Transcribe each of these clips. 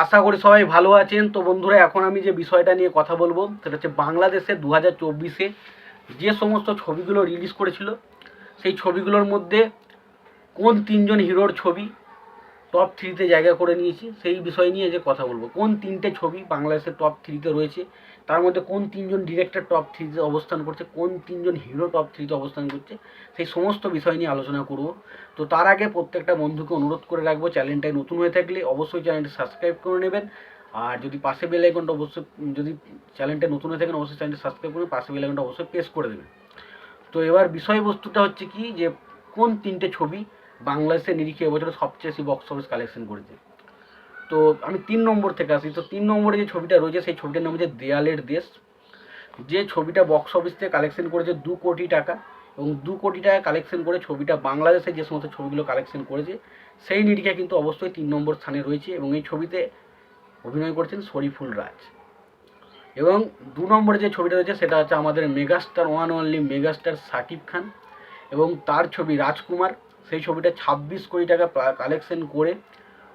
আশা করি সবাই ভালো আছেন। তো বন্ধুরা, এখন আমি যে বিষয়টা নিয়ে কথা বলবো সেটা হচ্ছে বাংলাদেশে 2024-এ যে সমস্ত ছবিগুলো রিলিজ করেছিল সেই ছবিগুলোর মধ্যে কোন তিনজন হিরোর ছবি টপ 3-তে জায়গা করে নিয়েছে সেই বিষয় নিয়ে যে কথা বলবো। কোন তিনটে ছবি বাংলাদেশের টপ 3-তে রয়েছে, তার মধ্যে কোন তিনজন ডিরেক্টর টপ 3-তে অবস্থান করছে, কোন তিনজন হিরো টপ 3-তে অবস্থান করছে, সেই সমস্ত বিষয় নিয়ে আলোচনা করব। তো তার আগে প্রত্যেকটা বন্ধুকে অনুরোধ করে রাখবো, চ্যানেলটায় নতুন হয়ে থাকলে অবশ্যই চ্যানেলটি সাবস্ক্রাইব করে নেবেন। আর যদি পাশে বেল আইকনটা অবশ্যই, যদি চ্যানেলটা নতুন হয়ে থাকেন অবশ্যই চ্যানেলটি সাবস্ক্রাইব করে পাশে বেল আইকনটা অবশ্যই প্রেস করে দেবেন। তো এবার বিষয়বস্তুটা হচ্ছে কি, যে কোন তিনটে ছবি বাংলাদেশের নিরিখে এবছর সবচেয়ে বেশি বক্স অফিস কালেকশন করেছে। তো আমি 3 নম্বর থেকে আসি। তো 3 নম্বরে যে ছবিটা রয়েছে সেই ছবিটার নাম হচ্ছে দেয়ালের দেশ। যে ছবিটা বক্স অফিস থেকে কালেকশন করেছে 2 কোটি টাকা, এবং 2 কোটি টাকা কালেকশন করে ছবিটা বাংলাদেশে যে সমস্ত ছবিগুলো কালেকশন করেছে সেই নিরিখে কিন্তু অবশ্যই 3 নম্বর স্থানে রয়েছে। এবং এই ছবিতে অভিনয় করেছেন শরীফুল রাজ। এবং 2 নম্বরে যে ছবিটা রয়েছে সেটা হচ্ছে আমাদের megastar, one only megastar Shakib Khan এবং তার ছবি রাজকুমার। সেই ছবিটা 26 কোটি টাকা কালেকশন করে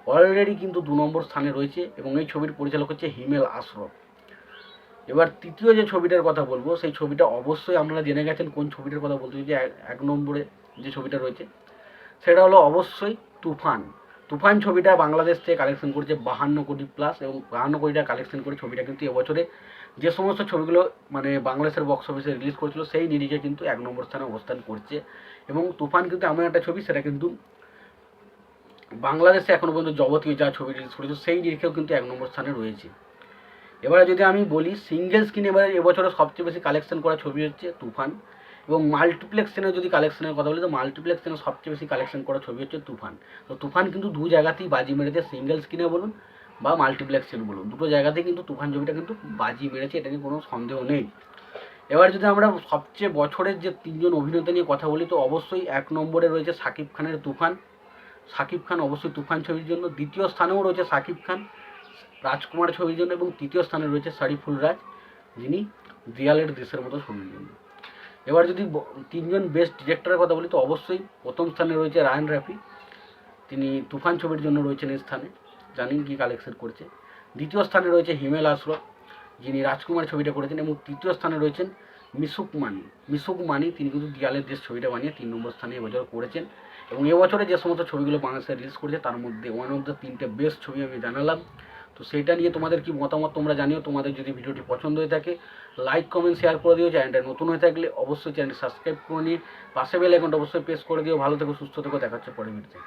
অলরেডি কিন্তু 2 নম্বর স্থানে রয়েছে, এবং এই ছবির পরিচালক হচ্ছে হিমেল আশরফ। এবার তৃতীয় যে ছবিটার কথা বলবো সেই ছবিটা অবশ্যই আপনারা জেনে গেছেন কোন ছবিটার কথা বলতে, যে 1 নম্বরে যে ছবিটা রয়েছে সেটা হলো অবশ্যই তুফান। তুফান ছবিটা বাংলাদেশ থেকে কালেকশন করেছে 52 কোটি প্লাস, এবং 52 কোটি টাকা কালেকশন করে ছবিটা কিন্তু এবছরে যে সমস্ত ছবিগুলো মানে বাংলাদেশের বক্স অফিসে রিলিজ করেছিল সেই নিরিখে কিন্তু 1 নম্বর স্থানে অবস্থান করছে। এবং তুফান কিন্তু এমন একটা ছবি, সেটা কিন্তু বাংলাদেশে এখনও পর্যন্ত যাবতীয় যা ছবি রিলিজ করেছে সেই নিরিখেও কিন্তু 1 নম্বর স্থানে রয়েছে। এবারে যদি আমি বলি সিঙ্গেল স্ক্রিন, এবারে এবছরে সবচেয়ে বেশি কালেকশন করা ছবি হচ্ছে তুফান, এবং মাল্টিপ্লেক্স স্ক্রিনে যদি কালেকশনের কথা বলি তো মাল্টিপ্লেক্স স্ক্রিনে সবচেয়ে বেশি কালেকশন করা ছবি হচ্ছে তুফান। তো তুফান কিন্তু দু জায়গাতেই বাজি মেরেছে, সিঙ্গেল স্ক্রিনে বলুন বা মাল্টিপ্লেক্স স্ক্রিন বলুন, দুটো জায়গাতেই কিন্তু তুফান ছবিটা কিন্তু বাজি মেরেছে, এটা নিয়ে কোনো সন্দেহ নেই। এবার যদি আমরা সবচেয়ে বছরের যে তিনজন অভিনেতা নিয়ে কথা বলি তো অবশ্যই 1 নম্বরে রয়েছে শাকিব খানের তুফান। শাকিব খান অবশ্যই তুফান ছবির জন্য, দ্বিতীয় স্থানেও রয়েছে শাকিব খান রাজকুমার ছবির জন্য, এবং তৃতীয় স্থানে রয়েছে শরীফুল রাজ, যিনি দেয়ালের দেশের মতো ছবির জন্য। এবার যদি তিনজন বেস্ট ডিরেক্টরের কথা বলি তো অবশ্যই প্রথম স্থানে রয়েছে রায়ান রাফি, তিনি তুফান ছবির জন্য রয়েছেন এই স্থানে, জানেন কি কালেকশন করছে। দ্বিতীয় স্থানে রয়েছে হিমেল আশরফ, যিনি রাজকুমার ছবিটা করেছেন, এবং তৃতীয় স্থানে রয়েছেন মিশুক মানি, তিনি কিন্তু দেয়ালের দেশ ছবিটা বানিয়ে 3 নম্বর স্থানে এবছর করেছেন। এবং এবছরে যে সমস্ত ছবিগুলো বাংলাদেশে রিলিজ করেছে তার মধ্যে ওয়ান অফ দ্য 3টে বেস্ট ছবি আমি জানালাম। তো সেইটা নিয়ে তোমাদের কি মতামত তোমরা জানিও। তোমাদের যদি ভিডিওটি পছন্দ হয়ে থাকে লাইক কমেন্ট শেয়ার করে দিও। চ্যানেলটা নতুন হয়ে থাকলে অবশ্যই চ্যানেলটি সাবস্ক্রাইব করে নিয়ে পাশে বেল আইকনটা অবশ্যই প্রেস করে দিও। ভালো থেকো, সুস্থ থেকো, দেখা হচ্ছে পরের ভিডিওতে।